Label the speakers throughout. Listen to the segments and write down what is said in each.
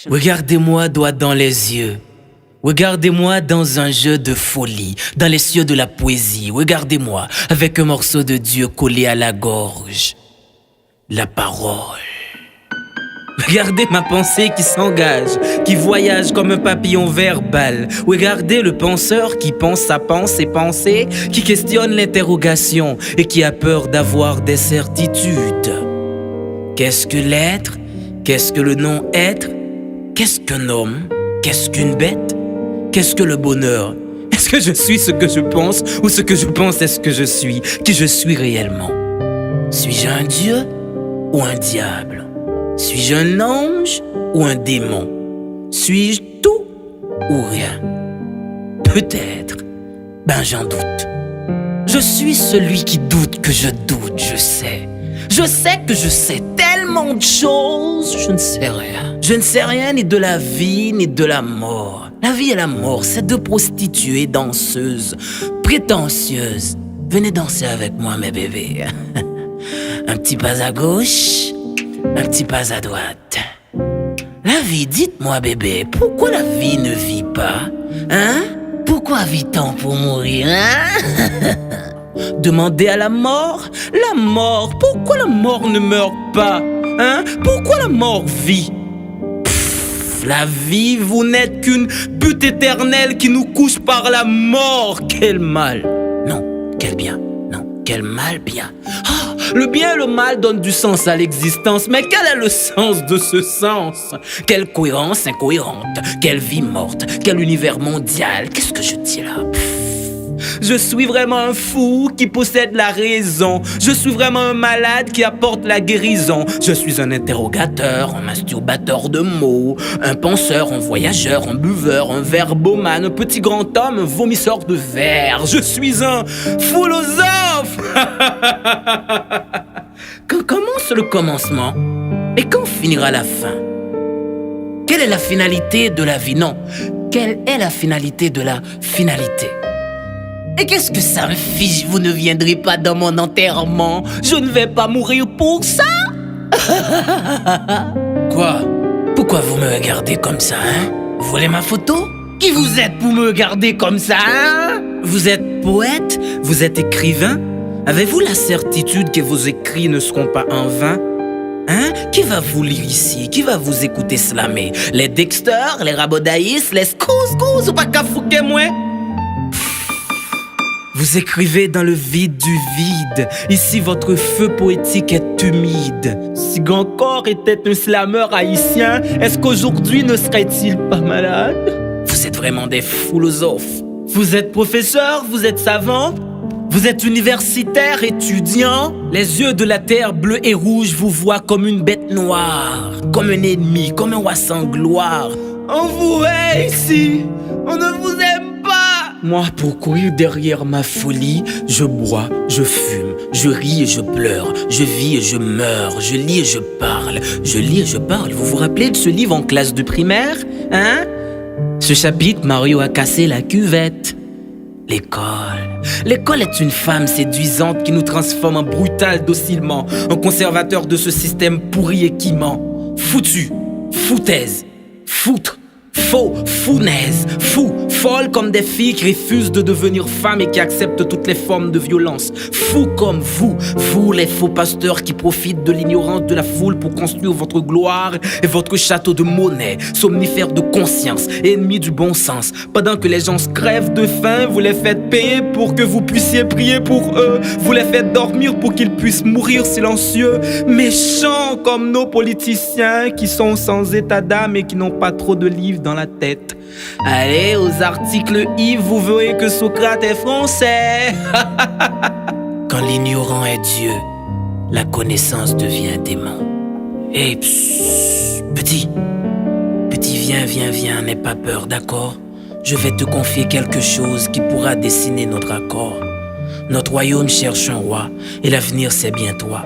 Speaker 1: Regardez-moi droit dans les yeux. Regardez-moi dans un jeu de folie, dans les cieux de la poésie. Regardez-moi avec un morceau de Dieu collé à la gorge. La parole. Regardez ma pensée qui s'engage, qui voyage comme un papillon verbal. Regardez le penseur qui pense sa pensée, qui questionne l'interrogation et qui a peur d'avoir des certitudes. Qu'est-ce que l'être? Qu'est-ce que le non-être? Qu'est-ce qu'un homme? Qu'est-ce qu'une bête? Qu'est-ce que le bonheur? Est-ce que je suis ce que je pense ou ce que je pense est ce que je suis? Qui je suis réellement? Suis-je un dieu ou un diable? Suis-je un ange ou un démon? Suis-je tout ou rien? Peut-être. Ben j'en doute. Je suis celui qui doute que je doute, je sais. Je sais que je sais tellement de choses, je ne sais rien. Je ne sais rien ni de la vie ni de la mort. La vie et la mort, c'est deux prostituées danseuses, prétentieuses. Venez danser avec moi, mes bébés. Un petit pas à gauche, un petit pas à droite. La vie, dites-moi bébé, pourquoi la vie ne vit pas? Hein? Pourquoi vit-on pour mourir, hein? Demandez à la mort, pourquoi la mort ne meurt pas? Hein? Pourquoi la mort vit? La vie, vous n'êtes qu'une butte éternelle qui nous couche par la mort. Quel mal! Non, quel bien! Non, quel mal bien! Ah, le bien et le mal donnent du sens à l'existence, mais quel est le sens de ce sens? Quelle cohérence incohérente, quelle vie morte, quel univers mondial, qu'est-ce que je dis là? Je suis vraiment un fou qui possède la raison. Je suis vraiment un malade qui apporte la guérison. Je suis un interrogateur, un masturbateur de mots, un penseur, un voyageur, un buveur, un verbomane, un petit grand homme, un vomisseur de verre. Je suis un philosophe. Quand commence le commencement et quand finira la fin? Quelle est la finalité de la vie? Non, quelle est la finalité de la finalité? Et qu'est-ce que ça me fiche? Vous ne viendrez pas dans mon enterrement. Je ne vais pas mourir pour ça. Quoi? Pourquoi vous me regardez comme ça, hein? Vous voulez ma photo? Qui vous êtes pour me regarder comme ça, hein? Vous êtes poète? Vous êtes écrivain? Avez-vous la certitude que vos écrits ne seront pas en vain? Hein? Qui va vous lire ici? Qui va vous écouter slammer? Les Dexter, les Rabodaïs, les Scouse ou pas qu'à fouquer moi? Vous écrivez dans le vide du vide. Ici, votre feu poétique est humide. Si Gancor était un slameur haïtien, est-ce qu'aujourd'hui ne serait-il pas malade? Vous êtes vraiment des philosophes. Vous êtes professeur, vous êtes savant, vous êtes universitaire, étudiant. Les yeux de la terre bleue et rouge vous voient comme une bête noire, comme un ennemi, comme un roi sans gloire. On vous hait ici, on ne vous aime pas. Moi, pour courir derrière ma folie, je bois, je fume, je ris et je pleure, je vis et je meurs, je lis et je parle, je lis et je parle. Vous vous rappelez de ce livre en classe de primaire, hein? Ce chapitre, Mario a cassé la cuvette. L'école. L'école est une femme séduisante qui nous transforme en brutal docilement, en conservateur de ce système pourri et qui ment. Foutu, foutaise, foutre. Faux, founaise, fou, folle comme des filles qui refusent de devenir femmes et qui acceptent toutes les formes de violence. Fou comme vous les faux pasteurs qui profitent de l'ignorance de la foule pour construire votre gloire et votre château de monnaie, somnifères de conscience, ennemis du bon sens. Pendant que les gens se crèvent de faim, vous les faites payer pour que vous puissiez prier pour eux. Vous les faites dormir pour qu'ils puissent mourir silencieux. Méchants comme nos politiciens qui sont sans état d'âme et qui n'ont pas trop de livres dans la tête. Allez aux articles Yves, vous verrez que Socrate est français. Quand l'ignorant est Dieu, la connaissance devient démon. Hey, petit, viens, n'aie pas peur, d'accord? Je vais te confier quelque chose qui pourra dessiner notre accord. Notre royaume cherche un roi, et l'avenir c'est bien toi.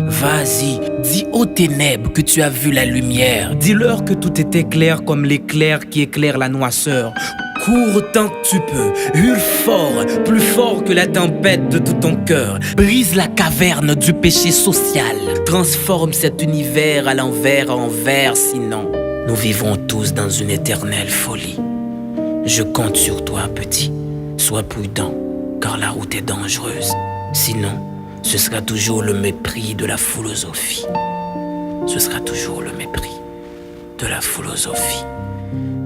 Speaker 1: Vas-y, dis aux ténèbres que tu as vu la lumière. Dis-leur que tout était clair comme l'éclair qui éclaire la noirceur. Cours tant que tu peux, hurle fort, plus fort que la tempête de tout ton cœur. Brise la caverne du péché social, transforme cet univers à l'envers en verre, sinon nous vivrons tous dans une éternelle folie. Je compte sur toi, petit, sois prudent, car la route est dangereuse. Sinon, ce sera toujours le mépris de la philosophie. Ce sera toujours le mépris de la philosophie.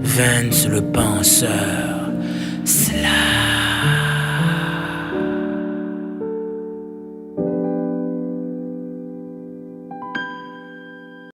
Speaker 1: Vance le penseur, cela